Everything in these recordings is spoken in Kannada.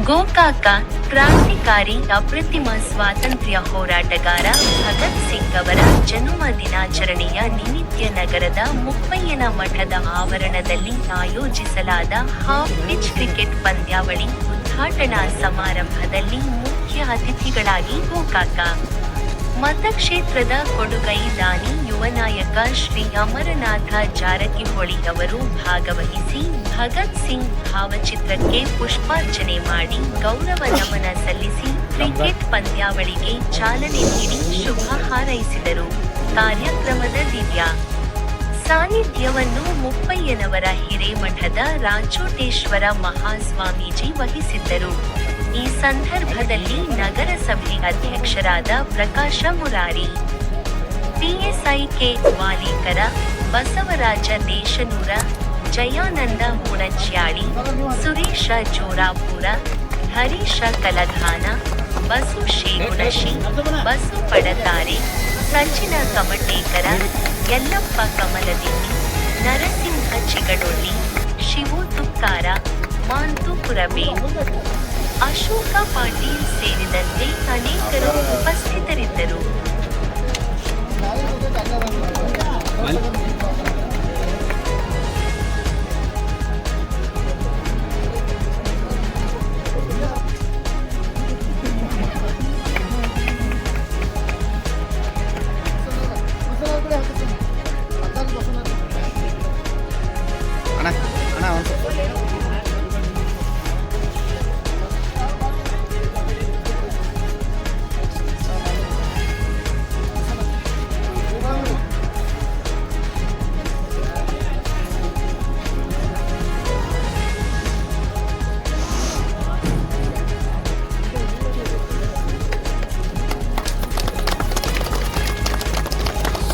ಗೋಕಾಕ ಕ್ರಾಂತಿಕಾರಿ ಅಪ್ರತಿಮ ಸ್ವಾತಂತ್ರ್ಯ ಹೋರಾಟಗಾರ ಭಗತ್ ಸಿಂಗ್ ಅವರ ಜನ್ಮ ದಿನಾಚರಣೆಯ ನಿಮಿತ್ತ ನಗರದ ಮುಪ್ಪಯ್ಯನ ಮಠದ ಆವರಣದಲ್ಲಿ ಆಯೋಜಿಸಲಾದ ಹಾಫ್ ಪಿಚ್ ಕ್ರಿಕೆಟ್ ಪಂದ್ಯಾವಳಿ ಉದ್ಘಾಟನಾ ಸಮಾರಂಭದಲ್ಲಿ ಮುಖ್ಯ ಅತಿಥಿಗಳಾಗಿ ಗೋಕಾಕ ಮತಕ್ಷೇತ್ರದ ಕೊಡುಗೈ ದಾನಿ ಯುವ ನಾಯಕ ಶ್ರೀ ಅಮರನಾಥ ಜಾರಕಿಹೊಳಿ ಅವರು ಭಾಗವಹಿಸಿ ಭಗತ್ ಸಿಂಗ್ ಭಾವಚಿತ್ರಕ್ಕೆ ಪುಷ್ಪಾರ್ಚನೆ ಮಾಡಿ ಗೌರವ ನಮನ ಸಲ್ಲಿಸಿ ಕ್ರಿಕೆಟ್ ಪಂದ್ಯಾವಳಿಗೆ ಚಾಲನೆ ನೀಡಿ ಶುಭ ಹಾರೈಸಿದರು. ಕಾರ್ಯಕ್ರಮದ ದಿವ್ಯ ಸಾನ್ನಿಧ್ಯವನ್ನು ಮುಪ್ಪಯ್ಯನವರ ಹಿರೇಮಠದ ರಾಚೋಟೇಶ್ವರ ಮಹಾಸ್ವಾಮೀಜಿ ವಹಿಸಿದ್ದರು. ಈ ಸಂದರ್ಭದಲ್ಲಿ ನಗರಸಭೆ ಅಧ್ಯಕ್ಷರಾದ ಪ್ರಕಾಶ ಮುರಾರಿ, ಪಿಎಸ್ಐ ಕೆ ವಾಲೀಕರ, ಬಸವರಾಜ ದೇಶನೂರ, ಜಯಾನಂದ ಹುಣಚ್ಯಾಳಿ, ಸುರೇಶ ಜೋರಾಪುರ, ಹರೀಶ ಕಲಘಾನ, ಬಸು ಶೇಗುಣಶಿ, ಬಸು ಪಡತಾರೆ, ಸಚಿನ ಕಮಟೇಕರ, ಯಲ್ಲಪ್ಪ ಕಮಲದಿನ್ನಿ, ನರಸಿಂಹ ಚಿಗಡೊಳ್ಳಿ, ಶಿವು ತುಕ್ಕಾರ, ಮಾಂತು ಪುರಬೆ, ಅಶೋಕ ಪಾಟೀಲ್ ಸೇರಿದಂತೆ ಅನೇಕರು ಉಪಸ್ಥಿತರಿದ್ದರು.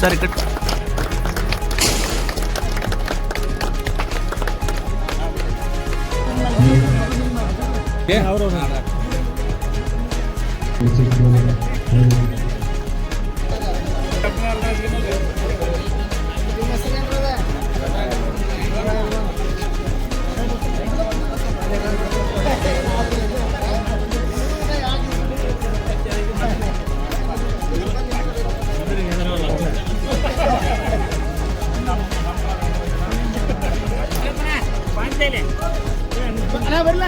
ಸರಿ ಕಟ್ ಅವರು ಬರಲ್ಲ